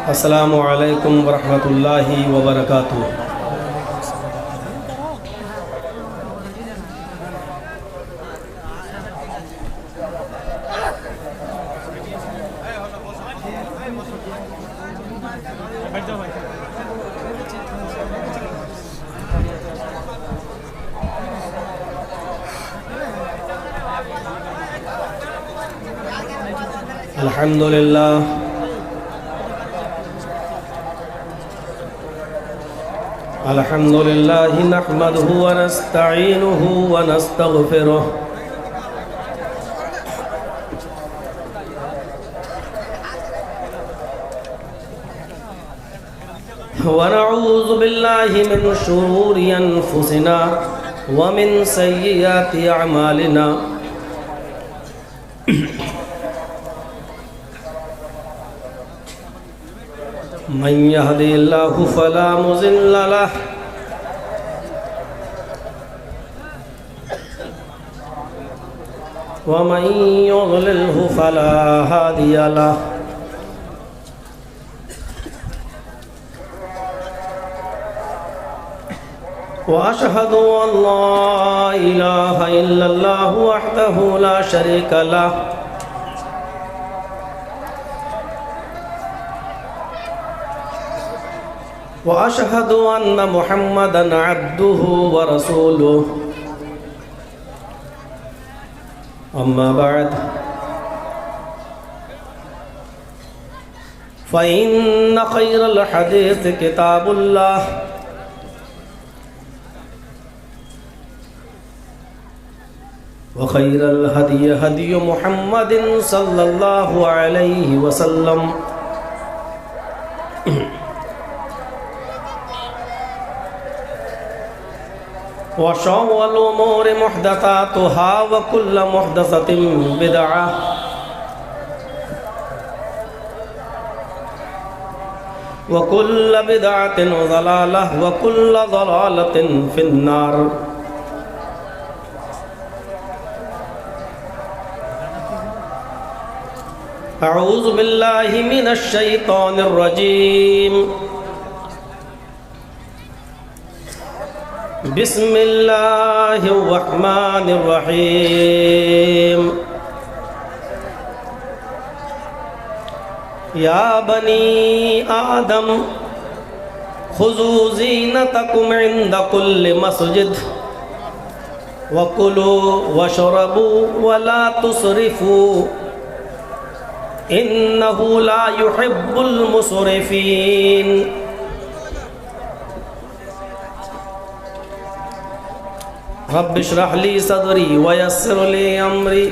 السلام علیکم ورحمۃ اللہ وبرکاتہ۔ الحمد للہ نحمده ونستعینه ونستغفره ونعوذ باللہ من شرور انفسنا ومن سیئات اعمالنا من يهدي الله فلا مضل له ومن يضلله فلا هادي له وأشهد أن لا إله إلا الله وحده لا شريك له وأشهد أن محمدًا عبده ورسوله أما بعد فإن خير الحديث كتاب الله وخير الهدي هدي محمد صلى الله عليه وسلم وشر الأمور محدثاتها وكل محدثة بدعة وكل بدعة ضلالة وكل ضلالة في النار۔ أعوذ بالله من الشيطان الرجيم۔ بسم اللہ الرحمن الرحیم۔ یا بنی آدم خذوا زینتکم عند کل مسجد وکلوا واشربوا ولا تسرفوا انہ لا يحب المسرفین۔ رب اشرح لي صدري ويسر لي امري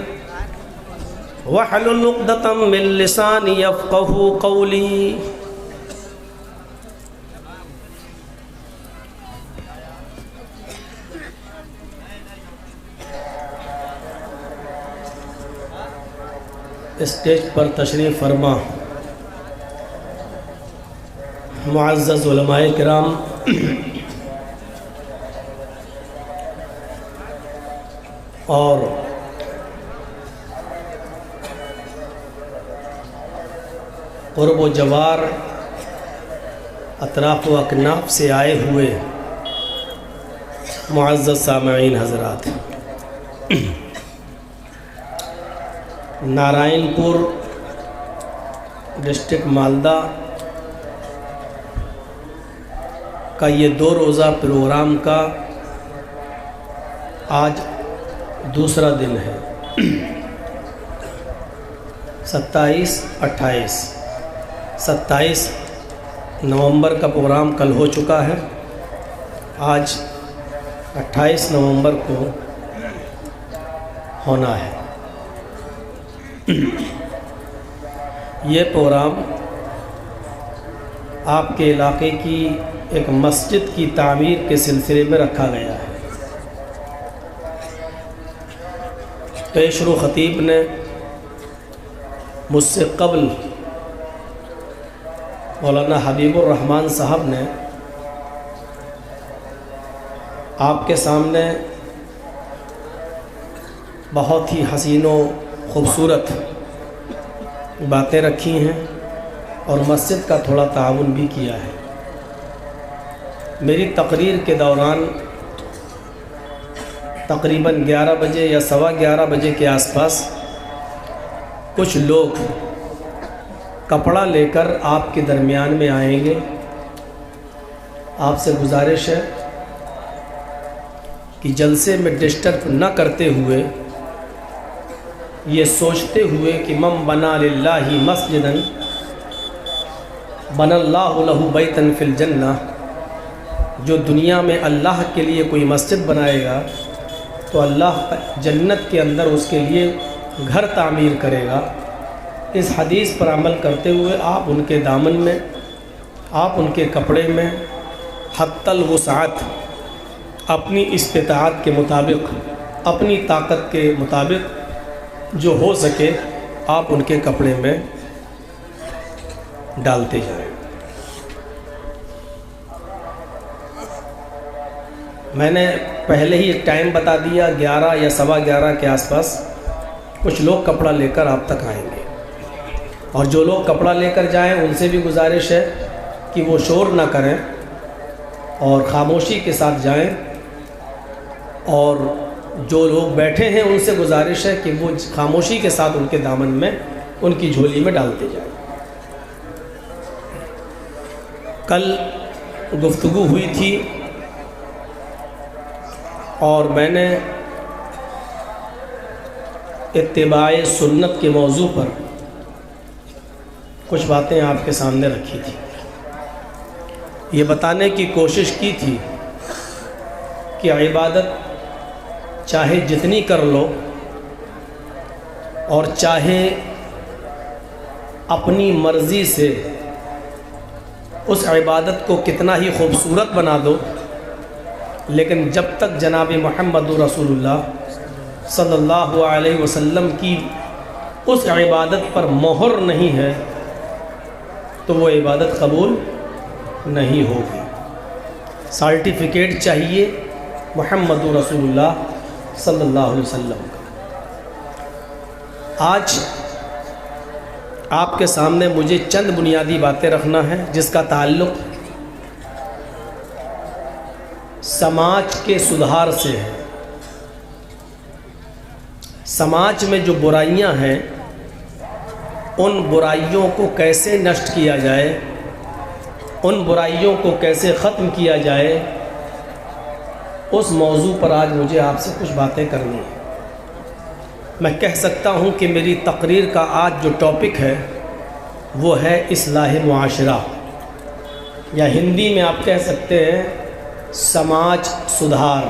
واحلل عقدة من لساني يفقهوا قولي۔ اسٹیج پر تشریف فرما معزز علماء کرام، اور قرب و جوار اطراف و اکناف سے آئے ہوئے معزز سامعین حضرات، نارائن پور ڈسٹرکٹ مالدہ کا یہ 2 روزہ پروگرام کا آج دوسرا دن ہے۔ 27 نومبر کا پروگرام کل ہو چکا ہے، آج 28 نومبر کو ہونا ہے۔ یہ پروگرام آپ کے علاقے کی ایک مسجد کی تعمیر کے سلسلے میں رکھا گیا ہے۔ پیشرو خطیب نے مجھ سے قبل مولانا حبیب الرحمن صاحب نے آپ کے سامنے بہت ہی حسین و خوبصورت باتیں رکھی ہیں، اور مسجد کا تھوڑا تعاون بھی کیا ہے۔ میری تقریر کے دوران تقریباً 11 بجے یا 11:15 بجے کے آس پاس کچھ لوگ کپڑا لے کر آپ کے درمیان میں آئیں گے۔ آپ سے گزارش ہے کہ جلسے میں ڈسٹرب نہ کرتے ہوئے، یہ سوچتے ہوئے کہ من بنا للہ مسجدا بنا اللہ لہ بیتا فی الجنہ، جو دنیا میں اللہ کے لیے کوئی مسجد بنائے گا تو اللہ جنت کے اندر اس کے لیے گھر تعمیر کرے گا۔ اس حدیث پر عمل کرتے ہوئے آپ ان کے دامن میں، آپ ان کے کپڑے میں حتی الوسعت، اپنی استطاعت کے مطابق، اپنی طاقت کے مطابق جو ہو سکے آپ ان کے کپڑے میں ڈالتے جائیں۔ میں نے پہلے ہی ٹائم بتا دیا، 11 یا 11:15 کے آس پاس کچھ لوگ کپڑا لے کر آپ تک آئیں گے، اور جو لوگ کپڑا لے کر جائیں ان سے بھی گزارش ہے کہ وہ شور نہ کریں اور خاموشی کے ساتھ جائیں، اور جو لوگ بیٹھے ہیں ان سے گزارش ہے کہ وہ خاموشی کے ساتھ ان کے دامن میں، ان کی جھولی میں ڈالتے جائیں۔ کل گفتگو ہوئی تھی اور میں نے اتباع سنت کے موضوع پر کچھ باتیں آپ کے سامنے رکھی تھی۔ یہ بتانے کی کوشش کی تھی کہ عبادت چاہے جتنی کر لو اور چاہے اپنی مرضی سے اس عبادت کو کتنا ہی خوبصورت بنا دو، لیکن جب تک جناب محمد رسول اللہ صلی اللہ علیہ وسلم کی اس عبادت پر مہر نہیں ہے تو وہ عبادت قبول نہیں ہوگی۔ سرٹیفکیٹ چاہیے محمد رسول اللہ صلی اللہ علیہ وسلم کا۔ آج آپ کے سامنے مجھے چند بنیادی باتیں رکھنا ہے جس کا تعلق سماج کے سدھار سے ہے۔ سماج میں جو برائیاں ہیں ان برائیوں کو کیسے نشٹ کیا جائے، ان برائیوں کو کیسے ختم کیا جائے، اس موضوع پر آج مجھے آپ سے کچھ باتیں کرنی ہیں۔ میں کہہ سکتا ہوں کہ میری تقریر کا آج جو ٹاپک ہے وہ ہے اصلاح معاشرہ، یا ہندی میں آپ کہہ سکتے ہیں سماج سدھار۔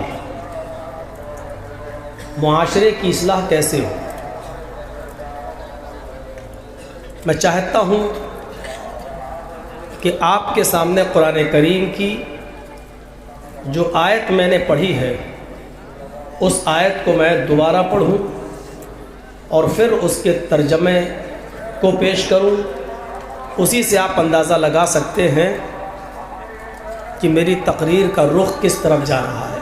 معاشرے کی اصلاح کیسے ہو؟ میں چاہتا ہوں کہ آپ کے سامنے قرآن کریم کی جو آیت میں نے پڑھی ہے اس آیت کو میں دوبارہ پڑھوں اور پھر اس کے ترجمے کو پیش کروں۔ اسی سے آپ اندازہ لگا سکتے ہیں کہ میری تقریر کا رخ کس طرف جا رہا ہے۔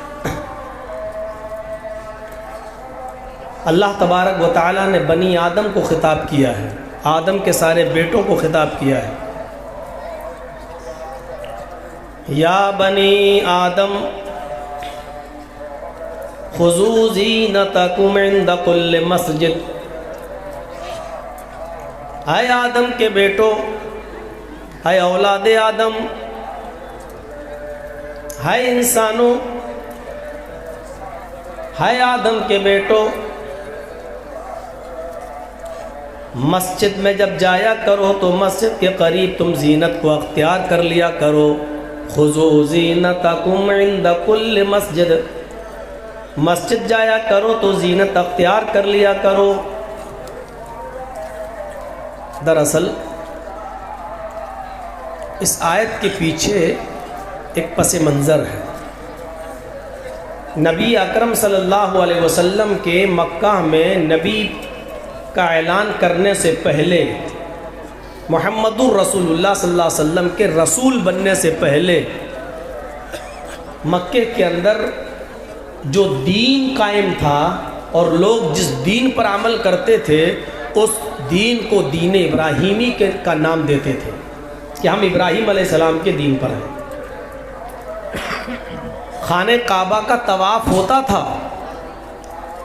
اللہ تبارک و تعالیٰ نے بنی آدم کو خطاب کیا ہے، آدم کے سارے بیٹوں کو خطاب کیا ہے۔ یا بنی آدم خذوا زینتکم عند کل مسجد، اے آدم کے بیٹو، اے اولاد آدم، اے انسانوں، اے آدم کے بیٹو، مسجد میں جب جایا کرو تو مسجد کے قریب تم زینت کو اختیار کر لیا کرو۔ خذوا زینتکم عند کل مسجد، مسجد جایا کرو تو زینت اختیار کر لیا کرو۔ دراصل اس آیت کے پیچھے ایک پس منظر ہے۔ نبی اکرم صلی اللہ علیہ وسلم کے مکہ میں نبی کا اعلان کرنے سے پہلے، محمد الرسول اللہ صلی اللہ علیہ وسلم کے رسول بننے سے پہلے، مکے کے اندر جو دین قائم تھا اور لوگ جس دین پر عمل کرتے تھے اس دین کو دین ابراہیمی کا نام دیتے تھے۔ کہ ہم ابراہیم علیہ السلام کے دین پر ہیں۔ خانہ کعبہ کا طواف ہوتا تھا،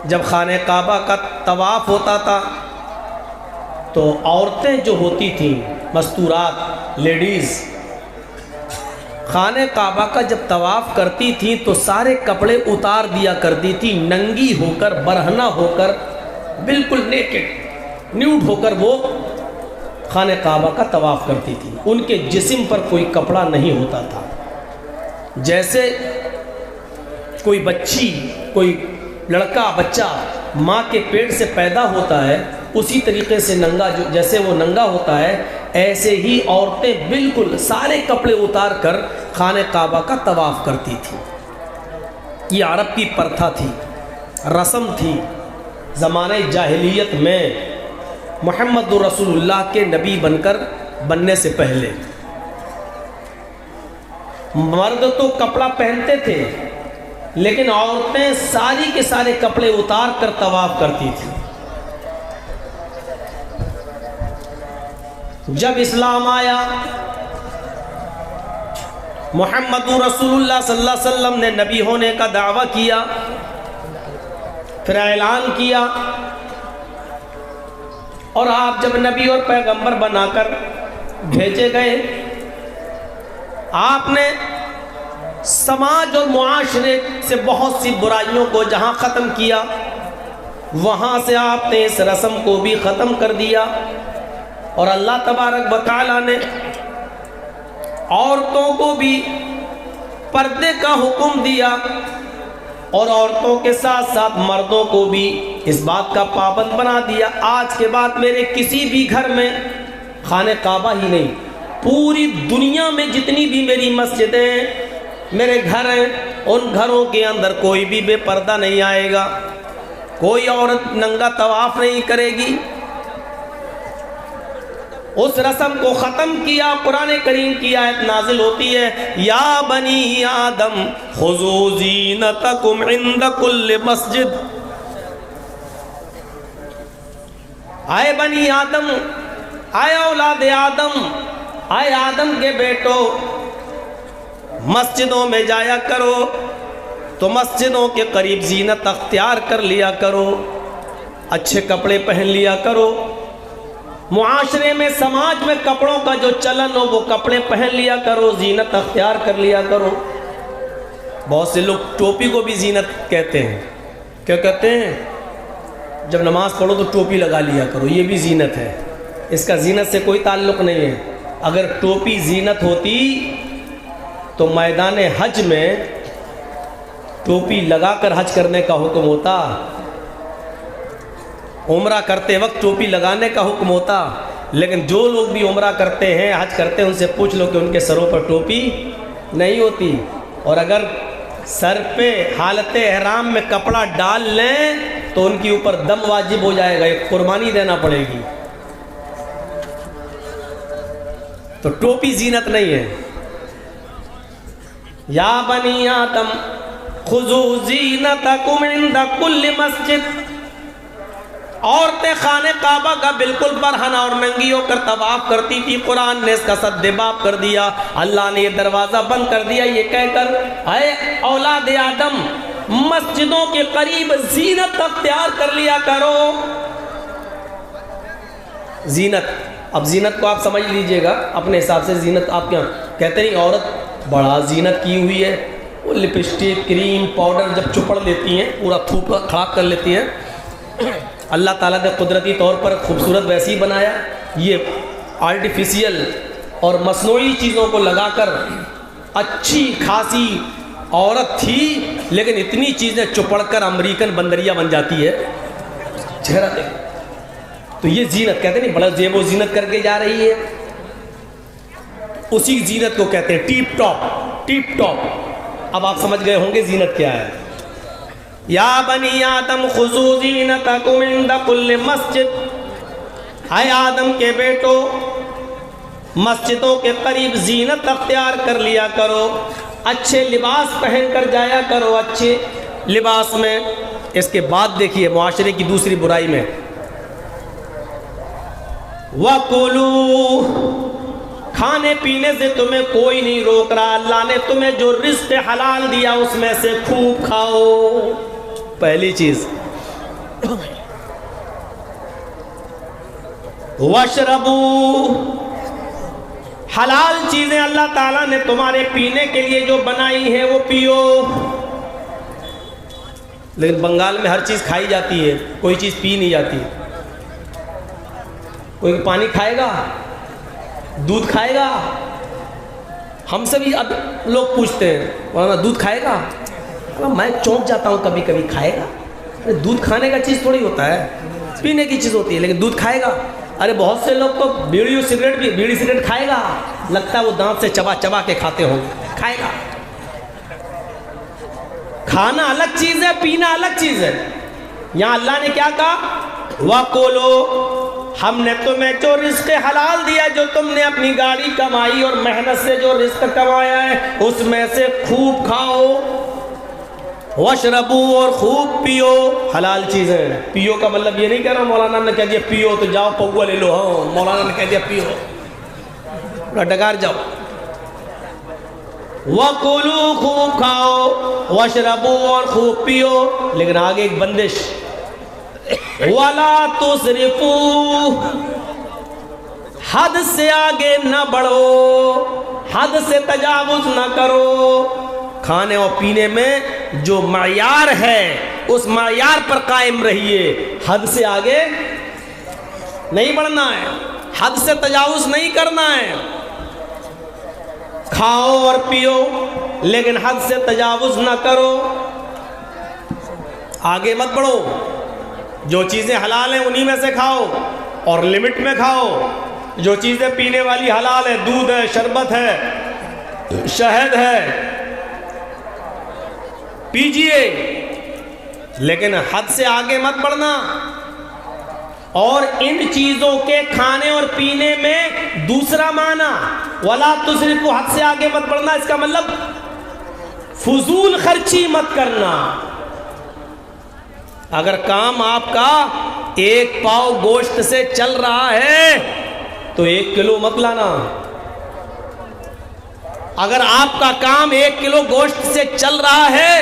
جب خانہ کعبہ کا طواف ہوتا تھا تو عورتیں جو ہوتی تھیں مستورات لیڈیز، خانہ کعبہ کا جب طواف کرتی تھیں تو سارے کپڑے اتار دیا کرتی تھی، ننگی ہو کر، برہنہ ہو کر، بالکل نیکڈ نیوڈ ہو کر وہ خانہ کعبہ کا طواف کرتی تھی۔ ان کے جسم پر کوئی کپڑا نہیں ہوتا تھا۔ جیسے کوئی بچی، کوئی لڑکا بچہ ماں کے پیٹ سے پیدا ہوتا ہے، اسی طریقے سے ننگا، جیسے وہ ننگا ہوتا ہے، ایسے ہی عورتیں بالکل سارے کپڑے اتار کر خانہ کعبہ کا طواف کرتی تھیں۔ یہ عرب کی پرتھا تھی، رسم تھی زمانہ جاہلیت میں، محمد رسول اللہ کے نبی بننے سے پہلے۔ مرد تو کپڑا پہنتے تھے لیکن عورتیں ساری کے سارے کپڑے اتار کر طواف کرتی تھیں۔ جب اسلام آیا، محمد رسول اللہ صلی اللہ علیہ وسلم نے نبی ہونے کا دعویٰ کیا، پھر اعلان کیا، اور آپ جب نبی اور پیغمبر بنا کر بھیجے گئے، آپ نے سماج اور معاشرے سے بہت سی برائیوں کو جہاں ختم کیا، وہاں سے آپ نے اس رسم کو بھی ختم کر دیا، اور اللہ تبارک و تعالیٰ نے عورتوں کو بھی پردے کا حکم دیا، اور عورتوں کے ساتھ ساتھ مردوں کو بھی اس بات کا پابند بنا دیا۔ آج کے بعد میرے کسی بھی گھر میں خانہ کعبہ ہی نہیں، پوری دنیا میں جتنی بھی میری مسجدیں، میرے گھر ہیں، ان گھروں کے اندر کوئی بھی بے پردہ نہیں آئے گا، کوئی عورت ننگا طواف نہیں کرے گی۔ اس رسم کو ختم کیا۔ قرآن کریم کی آیت نازل ہوتی ہے، یا بنی آدم خذوا زینتکم عند کل مسجد۔ آئے بنی آدم، آئے اولاد آدم، آئے آدم کے بیٹو، مسجدوں میں جایا کرو تو مسجدوں کے قریب زینت اختیار کر لیا کرو، اچھے کپڑے پہن لیا کرو، معاشرے میں سماج میں کپڑوں کا جو چلن ہو وہ کپڑے پہن لیا کرو، زینت اختیار کر لیا کرو۔ بہت سے لوگ ٹوپی کو بھی زینت کہتے ہیں۔ کیا کہتے ہیں؟ جب نماز پڑھو تو ٹوپی لگا لیا کرو، یہ بھی زینت ہے۔ اس کا زینت سے کوئی تعلق نہیں ہے۔ اگر ٹوپی زینت ہوتی تو میدان حج میں ٹوپی لگا کر حج کرنے کا حکم ہوتا، عمرہ کرتے وقت ٹوپی لگانے کا حکم ہوتا۔ لیکن جو لوگ بھی عمرہ کرتے ہیں، حج کرتے ہیں، ان سے پوچھ لو کہ ان کے سروں پر ٹوپی نہیں ہوتی، اور اگر سر پہ حالت احرام میں کپڑا ڈال لیں تو ان کے اوپر دم واجب ہو جائے گا، ایک قربانی دینا پڑے گی۔ تو ٹوپی زینت نہیں ہے۔ یا بنی آدم خذوا زینتکم عند کل مسجد۔ عورتیں خانہ کعبہ کا بالکل برہنہ اور ننگی ہو کر طواف کرتی تھی۔ قرآن نے اس کا سدباب کر دیا، اللہ نے یہ دروازہ بند کر دیا یہ کہہ کر، اے اولاد آدم، مسجدوں کے قریب زینت اختیار کر لیا کرو۔ زینت، اب زینت کو آپ سمجھ لیجئے گا اپنے حساب سے۔ زینت آپ کیا کہتے ہیں؟ عورت بڑا زینت کی ہوئی ہے، وہ لپسٹک، کریم، پاؤڈر جب چپڑ لیتی ہیں، پورا تھوپ خراب کر لیتی ہیں۔ اللہ تعالیٰ نے قدرتی طور پر خوبصورت ویسی بنایا، یہ آرٹیفیشیل اور مصنوعی چیزوں کو لگا کر اچھی خاصی عورت تھی، لیکن اتنی چیزیں چپڑ کر امریکن بندریا بن جاتی ہے، چہرہ دیکھ۔ تو یہ زینت کہتے نہیں، بڑا زیب و زینت کر کے جا رہی ہے، اسی زینت کو کہتے ہیں ٹیپ ٹاپ، ٹیپ ٹاپ۔ اب آپ سمجھ گئے ہوں گے زینت کیا ہے۔ یا بنی آدم خذوا زینتکم عند کل مسجد۔ اے آدم کے بیٹو، مسجدوں کے قریب زینت اختیار کر لیا کرو، اچھے لباس پہن کر جایا کرو، اچھے لباس میں۔ اس کے بعد دیکھیے معاشرے کی دوسری برائی میں، وَكُلُوا، کھانے پینے سے تمہیں کوئی نہیں روک رہا، اللہ نے تمہیں جو رزق حلال دیا اس میں سے خوب کھاؤ. پہلی چیز. وَاشْرَبُوا، حلال چیزیں اللہ تعالیٰ نے تمہارے پینے کے لیے جو بنائی ہیں وہ پیو. لیکن بنگال میں ہر چیز کھائی جاتی ہے، کوئی چیز پی نہیں جاتی. کوئی پانی کھائے گا، دودھ کھائے گا. ہم سے بھی اب لوگ پوچھتے ہیں مولانا دودھ کھائے گا؟ میں چونک جاتا ہوں کبھی کبھی. کھائے گا؟ دودھ کھانے کا چیز تھوڑی ہوتا ہے، پینے کی چیز ہوتی ہے. لیکن دودھ کھائے گا؟ ارے بہت سے لوگ تو بیڑی سگریٹ کھائے گا، لگتا ہے وہ دانت سے چبا چبا کے کھاتے ہوں. کھائے گا. کھانا الگ چیز ہے، پینا الگ چیز ہے. یہاں اللہ نے کیا کہا؟ وَقُولُوا، ہم نے تمہیں جو رزق حلال دیا، جو تم نے اپنی گاڑی کمائی اور محنت سے جو رزق کمایا ہے اس میں سے خوب کھاؤ. وَاشْرَبُوا، اور خوب پیو. حلال چیزیں پیو کا مطلب یہ نہیں کہہ رہا مولانا نے کہہ دیا پیو تو جاؤ پوا لے لو. ہاں مولانا نے کہہ دیا پیو، ڈکار جاؤ. وَقُولُوا، خوب کھاؤ. وَاشْرَبُوا، اور خوب پیو. لیکن آگے ایک بندش، وَلَا تُسْرِفُوا، حد سے آگے نہ بڑھو، حد سے تجاوز نہ کرو. کھانے اور پینے میں جو معیار ہے اس معیار پر قائم رہیے. حد سے آگے نہیں بڑھنا ہے، حد سے تجاوز نہیں کرنا ہے. کھاؤ اور پیو لیکن حد سے تجاوز نہ کرو، آگے مت بڑھو. جو چیزیں حلال ہیں انہی میں سے کھاؤ اور لمٹ میں کھاؤ. جو چیزیں پینے والی حلال ہے، دودھ ہے، شربت ہے، شہد ہے، پیجئے، لیکن حد سے آگے مت بڑھنا. اور ان چیزوں کے کھانے اور پینے میں دوسرا معنی وَلَا تُسْرِفُوا، حد سے آگے مت بڑھنا، اس کا مطلب فضول خرچی مت کرنا. اگر کام آپ کا 1 پاؤ گوشت سے چل رہا ہے تو 1 کلو مت لانا. اگر آپ کا کام 1 کلو گوشت سے چل رہا ہے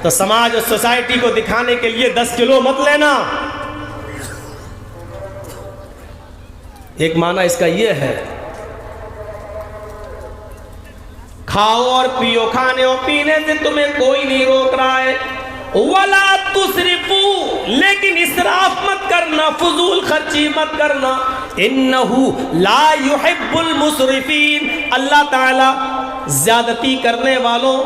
تو سماج اور سوسائٹی کو دکھانے کے لیے 10 کلو مت لینا. ایک معنی اس کا یہ ہے کھاؤ اور پیو، کھانے اور پینے سے تمہیں کوئی نہیں روک رہا ہے. وَلَا تُسْرِفُوا، لیکن اسراف مت کرنا، فضول خرچی مت کرنا. إِنَّهُ لَا يُحِبُّ الْمُسْرِفِينَ، اللہ تعالی زیادتی کرنے والوں،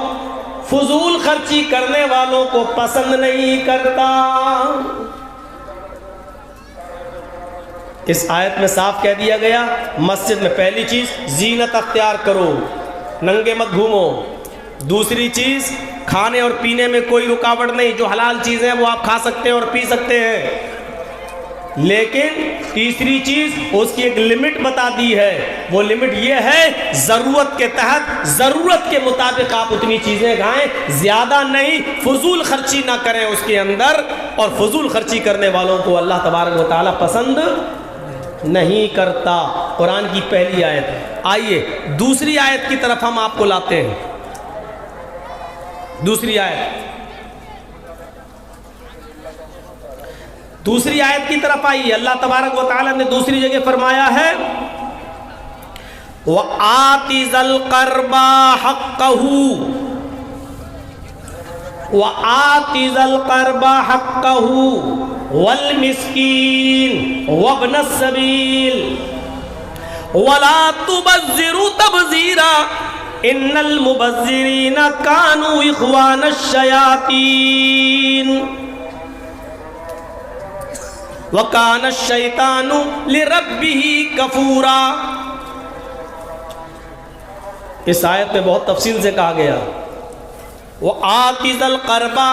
فضول خرچی کرنے والوں کو پسند نہیں کرتا. اس آیت میں صاف کہہ دیا گیا مسجد میں پہلی چیز زینت اختیار کرو، ننگے مت گھومو. دوسری چیز کھانے اور پینے میں کوئی رکاوٹ نہیں، جو حلال چیزیں ہیں وہ آپ کھا سکتے ہیں اور پی سکتے ہیں. لیکن تیسری چیز اس کی ایک لمٹ بتا دی ہے. وہ لمٹ یہ ہے ضرورت کے تحت، ضرورت کے مطابق آپ اتنی چیزیں کھائیں، زیادہ نہیں. فضول خرچی نہ کریں اس کے اندر، اور فضول خرچی کرنے والوں کو اللہ تبارک و تعالیٰ پسند نہیں کرتا. قرآن کی پہلی آیت ہے. آئیے دوسری آیت کی طرف ہم آپ کو لاتے ہیں. دوسری آیت کی طرف آئیے. اللہ تبارک و تعالیٰ نے دوسری جگہ فرمایا ہے وَآتِ ذَا الْقَرْبَى حَقَّهُ، وَآتِ ذَا الْقَرْبَى حَقَّهُ وَالْمِسْكِينَ وَابْنَ السَّبِيلِ وَلَا تُبَذِّرُوا تَبْذِيرًا إِنَّ الْمُبَذِّرِينَ كَانُوا إِخْوَانَ الشَّيَاطِينِ وَكَانَ الشَّيْطَانُ لِرَبِّهِ كَفُورًا. اس آیت میں بہت تفصیل سے کہا گیا وَآتِ ذَا الْقَرْبَى،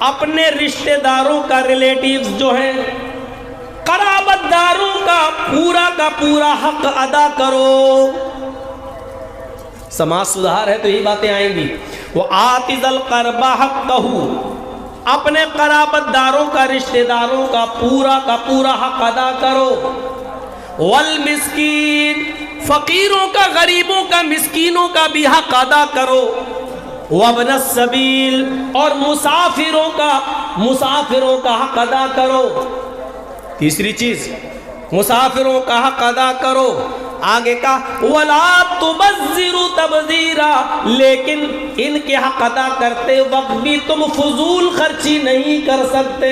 اپنے رشتہ داروں کا، ریلیٹیوز جو ہیں، قرابت داروں کا پورا حق ادا کرو. سماج سدھار ہے تو یہی باتیں آئیں گی. وَآتِ ذَا الْقَرْبَى حَقَّهُ، اپنے قرابت داروں کا، رشتہ داروں کا پورا حق ادا کرو. وَالْمِسْكِينَ، فقیروں کا، غریبوں کا، مسکینوں کا بھی حق ادا کرو، وابن السبیل، اور مسافروں کا حق ادا کرو۔ تیسری چیز، مسافروں کا حق ادا کرو۔ آگے کا وَلَا تُبَذِّرُوا تَبْذِيرًا، لیکن ان کے حق ادا کرتے وقت بھی تم فضول خرچی نہیں کر سکتے۔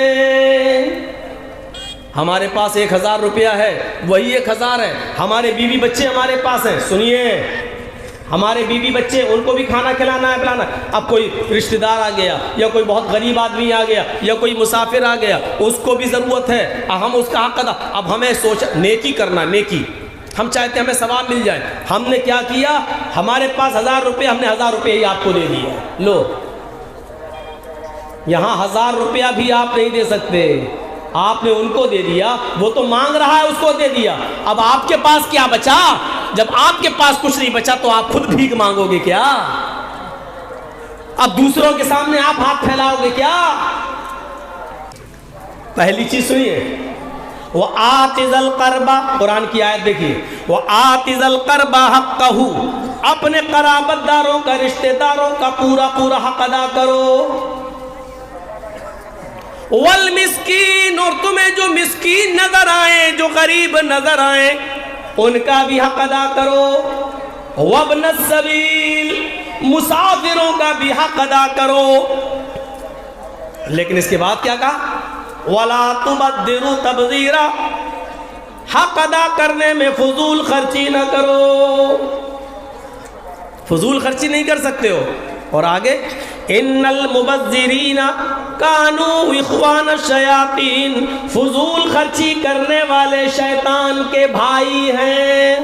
ہمارے پاس 1000 روپیہ ہے، وہی 1000 ہے، ہمارے بیوی بچے ہمارے پاس ہیں، سنیے، ہمارے بیوی بچے، ان کو بھی کھانا کھلانا ہے، پلانا۔ اب کوئی رشتہ دار آ گیا، یا کوئی بہت غریب آدمی آ گیا، یا کوئی مسافر آ گیا، اس کو بھی ضرورت ہے، ہم اس کا حق ادا۔ اب ہمیں نیکی کرنا، نیکی ہم چاہتے ہیں ہمیں ثواب مل جائے۔ ہم نے کیا کیا، ہمارے پاس 1000 روپے، ہم نے 1000 روپے ہی آپ کو دے دیا، لو یہاں 1000 روپیہ بھی آپ نہیں دے سکتے، آپ نے ان کو دے دیا، وہ تو مانگ رہا ہے، اس کو دے دیا۔ اب آپ کے پاس کیا بچا؟ جب آپ کے پاس کچھ نہیں بچا تو آپ خود بھیک مانگو گے کیا؟ اب دوسروں کے سامنے آپ ہاتھ پھیلاؤ گے کیا؟ پہلی چیز سنیے، وَآتِ ذَا الْقَرْبَى، قرآن کی آیت دیکھیے، وَآتِ ذَا الْقَرْبَى حَقَّهُ، اپنے قرابت داروں کا، رشتہ داروں کا پورا پورا حق ادا کرو۔ والمسکین، اور تمہیں جو مسکین نظر آئے، جو غریب نظر آئے، ان کا بھی حق ادا کرو۔ وابن السبیل، مسافروں کا بھی حق ادا کرو۔ لیکن اس کے بعد کیا کہا؟ وَلَا تُبَذِّرُوا تَبْذِيرًا، حق ادا کرنے میں فضول خرچی نہ کرو، فضول خرچی نہیں کر سکتے ہو۔ اور آگے ان المبذرین کانوا اخوان الشیاطین، فضول خرچی کرنے والے شیطان کے بھائی ہیں۔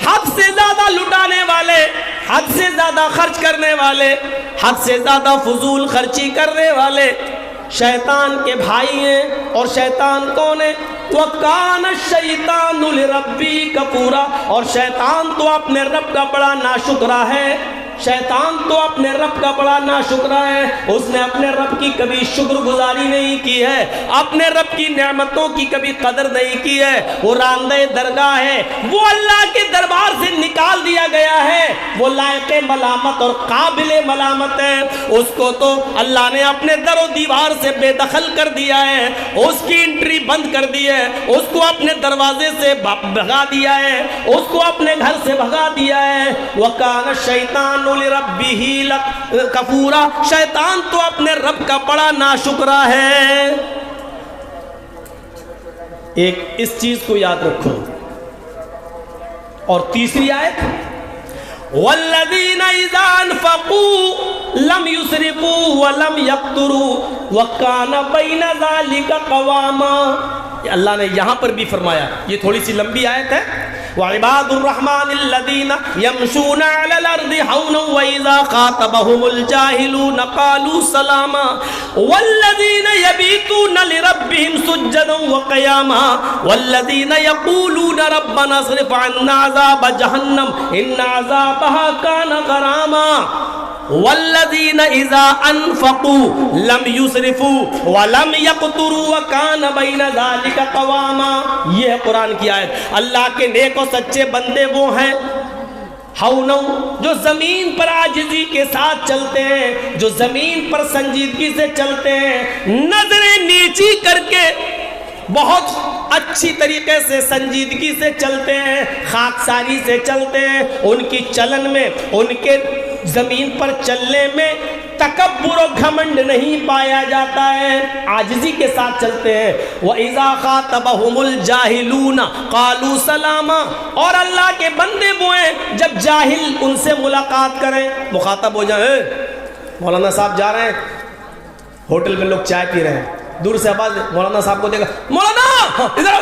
حد سے زیادہ لٹانے والے، حد سے زیادہ خرچ کرنے والے، حد سے زیادہ فضول خرچی کرنے والے شیطان کے بھائی ہیں۔ اور شیطان کون ہے؟ وَكَانَ الشَّيْطَانُ لِرَبِّهِ كَفُورًا، اور شیطان تو اپنے رب کا بڑا ناشکرا ہے، شیطان تو اپنے رب کا بڑا ناشکرا ہے، اس نے اپنے رب کی کبھی شکر گزاری نہیں کی ہے، اپنے رب کی نعمتوں کی کبھی قدر نہیں کی ہے، وہ راندہ درگاہ ہے، وہ اللہ کے دربار سے نکال دیا گیا ہے، وہ لائق ملامت اور قابل ملامت ہے، اس کو تو اللہ نے اپنے در و دیوار سے بے دخل کر دیا ہے، اس کی انٹری بند کر دی ہے، اس کو اپنے دروازے سے بھگا دیا ہے، اس کو اپنے گھر سے بھگا دیا ہے۔ وَكَانَ الشَّيْطَانُ لِرَبِّهِ كَفُورًا، شیطان تو اپنے رب کا بڑا ناشکرا ہے۔ ایک اس چیز کو یاد رکھو۔ اور تیسری آیت، وَالَّذِينَ إِذَا أَنفَقُوا لَمْ يُسْرِفُوا وَلَمْ يَقْتُرُوا وَكَانَ بَيْنَ ذَلِكَ قَوَامًا، اللہ نے یہاں پر بھی فرمایا، یہ تھوڑی سی لمبی آیت ہے، وَعِبَادُ الرَّحْمَنِ الَّذِينَ يَمْشُونَ عَلَى الْأَرْضِ هَوْنًا وَإِذَا خَاطَبَهُمُ الْجَاهِلُونَ قَالُوا سَلَامًا وَالَّذِينَ يَبِيتُونَ لِرَبِّهِمْ سُجَّدًا وَقِيَامًا وَالَّذِينَ يَقُولُونَ رَبَّنَا اصْرِفْ عَنَّا عَذَابَ جَهَنَّمَ إِنَّ عَذَابَهَا كَانَ غَرَامًا وَالَّذِينَ إِذَا أَنفَقُوا لَمْ يُسْرِفُوا وَلَمْ يَقْتُرُوا وَكَانَ بَيْنَ ذَلِكَ قَوَامًا۔ یہ ہے قرآن کی آیت۔ اللہ کے نیک و سچے بندے وہ ہیں جو زمین پر عاجزی کے ساتھ چلتے ہیں، جو زمین پر سنجیدگی سے چلتے ہیں، نظریں نیچی کر کے بہت اچھی طریقے سے سنجیدگی سے چلتے ہیں، خاکساری سے چلتے ہیں، ان کی چلن میں، ان کے زمین پر چلنے میں تکبر و گھمنڈ نہیں پایا جاتا ہے، عاجزی کے ساتھ چلتے ہیں۔ وَإِذَا خَاطَبَهُمُ الْجَاهِلُونَ قَالُوا سَلَامًا، اور اللہ کے بندے وہ ہیں جب جاہل ان سے ملاقات کریں، مخاطب ہو جائیں، مولانا صاحب جا رہے ہیں ہوٹل میں، لوگ چائے پی رہے ہیں، دور سے آواز مولانا صاحب کو دیکھا، مولانا ادھر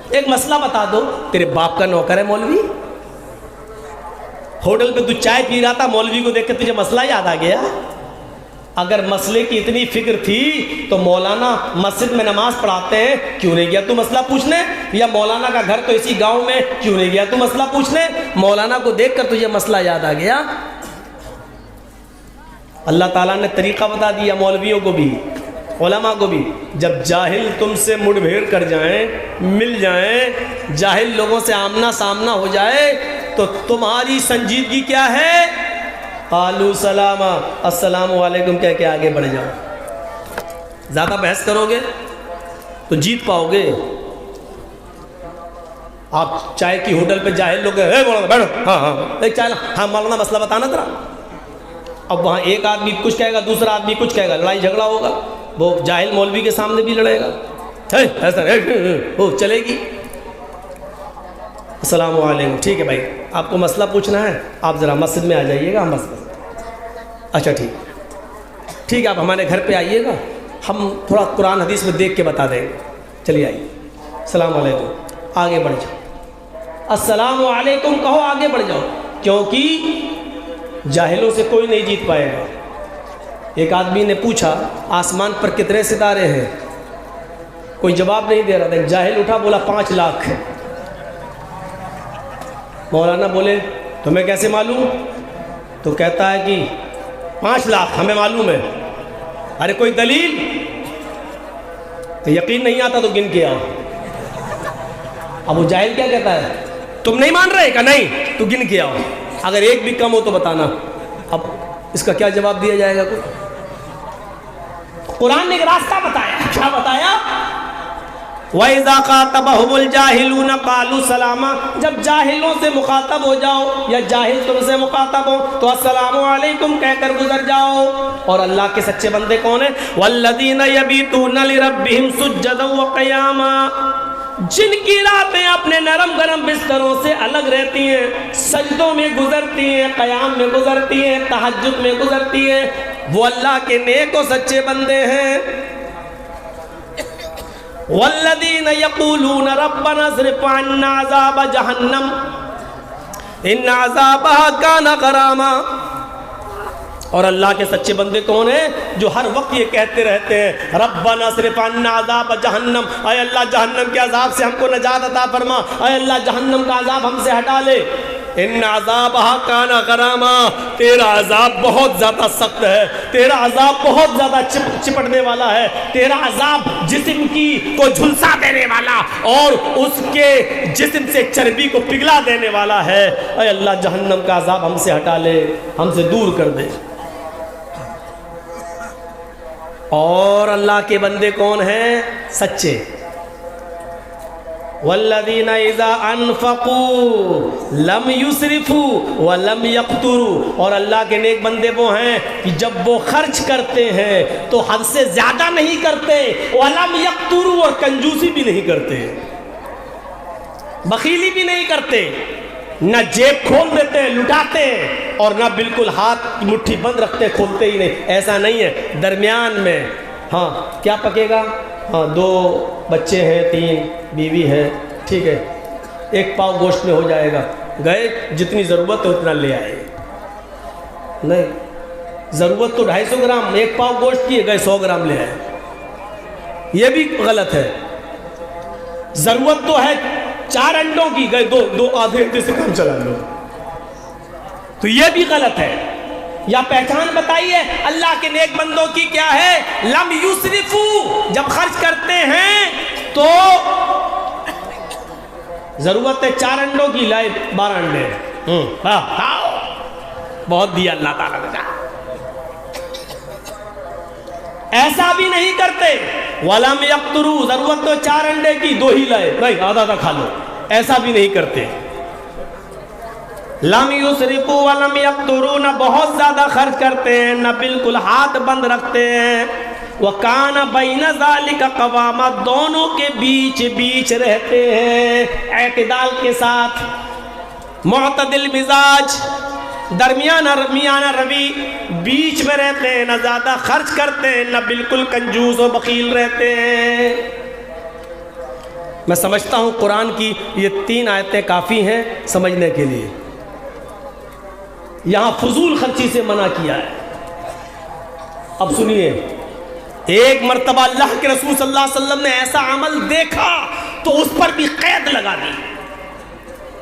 ایک مسئلہ بتا دو، تیرے باپ کا نوکر ہے مولوی؟ ہوٹل پہ تو چائے پی رہا تھا، مولوی کو دیکھ کے تجھے مسئلہ یاد آ گیا؟ اگر مسئلے کی اتنی فکر تھی تو مولانا مسجد میں نماز پڑھاتے ہیں، کیوں نہیں گیا تو مسئلہ پوچھنے؟ یا مولانا کا گھر تو اسی گاؤں میں، کیوں نہیں گیا تو مسئلہ پوچھنے؟ مولانا کو دیکھ کر تجھے مسئلہ یاد آ گیا؟ اللہ تعالیٰ نے طریقہ بتا دیا مولویوں کو بھی، علماء کو بھی، جب جاہل تم سے مڑ بھیڑ کر جائیں، مل جائیں، جاہل لوگوں سے آمنا سامنا ہو جائے تو تمہاری سنجیدگی کیا ہے؟ قالوا سلاما، السلام علیکم کہہ کے آگے بڑھ جاؤ۔ زیادہ بحث کرو گے تو جیت پاؤ گے۔ آپ چائے کی ہوٹل پہ جاہل لوگ مولانا بیٹھو، ہاں ہاں ایک چائے، ہاں مولانا مسئلہ بتانا ذرا۔ اب وہاں ایک آدمی کچھ کہے گا، دوسرا آدمی کچھ کہے گا، لڑائی جھگڑا ہوگا، وہ جاہل مولوی کے سامنے بھی لڑے گا، ایسا وہ چلے گی۔ السلام علیکم، ٹھیک ہے بھائی آپ کو مسئلہ پوچھنا ہے، آپ ذرا مسجد میں آ جائیے گا، ہم مسئلہ، اچھا ٹھیک ہے آپ ہمارے گھر پہ آئیے گا، ہم تھوڑا قرآن حدیث میں دیکھ کے بتا دیں گے، چلیے آئیے، السلام علیکم، آگے بڑھ جاؤ، السلام علیکم کہو، آگے بڑھ جاؤ، کیونکہ جاہلوں سے کوئی نہیں جیت پائے گا۔ ایک آدمی نے پوچھا آسمان پر کتنے ستارے ہیں؟ کوئی جواب نہیں دے رہا تھا، ایک جاہل اٹھا بولا 5 لاکھ۔ مولانا بولے تمہیں کیسے معلوم؟ تو کہتا ہے کہ 5 لاکھ ہمیں معلوم ہے۔ ارے کوئی دلیل؟ تو یقین نہیں آتا تو گن کے آؤ۔ اب وہ جاہل کیا کہتا ہے؟ تم نہیں مان رہے؟ کہ نہیں، تو گن کے آؤ، اگر ایک بھی کم ہو تو بتانا۔ اب اس کا کیا جواب دیا جائے گا؟ قرآن نے ایک راستہ بتایا، کیا بتایا؟ وَإِذَا خَاطَبَهُمُ الْجَاهِلُونَ قَالُوا سَلَامًا، جب جاہلوں سے مخاطب ہو جاؤ یا جاہل تم سے مخاطب ہو تو السلام علیکم کہہ کر گزر جاؤ۔ اور اللہ کے سچے بندے کون ہیں؟ وَالَّذِينَ يَبِيتُونَ لِرَبِّهِمْ سُجَّدًا وَقِيَامًا، جن کی راتیں اپنے نرم گرم بستروں سے الگ رہتی ہیں، سجدوں میں گزرتی ہیں، قیام میں گزرتی ہیں، تہجد میں گزرتی ہیں، وہ اللہ کے نیک و سچے بندے ہیں۔ والذین یقولون ربنا اصرف عنا عذاب جہنم ان عذابها کان غراما، اور اللہ کے سچے بندے کون ہیں؟ جو ہر وقت یہ کہتے رہتے ہیں ربنا اصرف عنا عذاب جہنم، اے اللہ جہنم کے عذاب سے ہم کو نجات عطا فرما، اے اللہ جہنم کا عذاب ہم سے ہٹا لے۔ ان عذابها کان غراما، تیرا عذاب بہت زیادہ سخت ہے، تیرا عذاب بہت زیادہ چپٹنے والا ہے، تیرا عذاب جسم کی کو جھلسا دینے والا اور اس کے جسم سے چربی کو پگھلا دینے والا ہے۔ اے اللہ جہنم کا عذاب ہم سے ہٹا لے، ہم سے دور کر دے۔ اور اللہ کے بندے کون ہیں؟ سچے۔ والذین اذا انفقوا لم یسرفوا ولم یقتروا، اور اللہ کے نیک بندے وہ ہیں کہ جب وہ خرچ کرتے ہیں تو حد سے زیادہ نہیں کرتے، ولم یقتروا، اور کنجوسی بھی نہیں کرتے، بخیلی بھی نہیں کرتے، نہ جیب کھول دیتے ہیں لٹاتے ہیں، اور نہ بالکل ہاتھ کی مٹھی بند رکھتے کھولتے ہی نہیں، ایسا نہیں ہے، درمیان میں۔ ہاں کیا پکے گا؟ ہاں 2 بچے ہیں، 3 بیوی ہے، ٹھیک ہے، 1 پاؤ گوشت میں ہو جائے گا، گئے جتنی ضرورت ہے اتنا لے آئے، نہیں ضرورت تو 250 گرام، 1 پاؤ گوشت کی ہے، گئے 100 گرام لے آئے، یہ بھی غلط ہے۔ ضرورت تو ہے 4 انڈوں کی، گئے دو آدھے گھنٹے سے کم چلا لو، تو یہ بھی غلط ہے۔ یا پہچان بتائیے اللہ کے نیک بندوں کی کیا ہے؟ لم یسرفو، جب خرچ کرتے ہیں تو ضرورت ہے 4 انڈوں کی، لائے 12 انڈے، بہت دیا اللہ تعالیٰ نے، ایسا بھی نہیں کرتے۔ وَلَمْ يَقْتُرُوا، ضرورت تو 4 انڈے کی، 2 ہی لائے، بھائی آدھا کھا لو، ایسا بھی نہیں کرتے۔ لم یسرفوا ولم یقتروا، نہ بہت زیادہ خرچ کرتے ہیں نہ بالکل ہاتھ بند رکھتے ہیں۔ وَكَانَ بَيْنَ ذَلِكَ قَوَامًا، دونوں کے بیچ رہتے ہیں، اعتدال کے ساتھ، معتدل مزاج، درمیانہ روی، بیچ میں رہتے ہیں، نہ زیادہ خرچ کرتے ہیں نہ بالکل کنجوس و بخیل رہتے ہیں۔ میں سمجھتا ہوں قرآن کی یہ 3 آیتیں کافی ہیں سمجھنے کے لیے۔ یہاں فضول خرچی سے منع کیا ہے۔ اب سنیے، ایک مرتبہ اللہ کے رسول صلی اللہ علیہ وسلم نے ایسا عمل دیکھا تو اس پر بھی قید لگا دی۔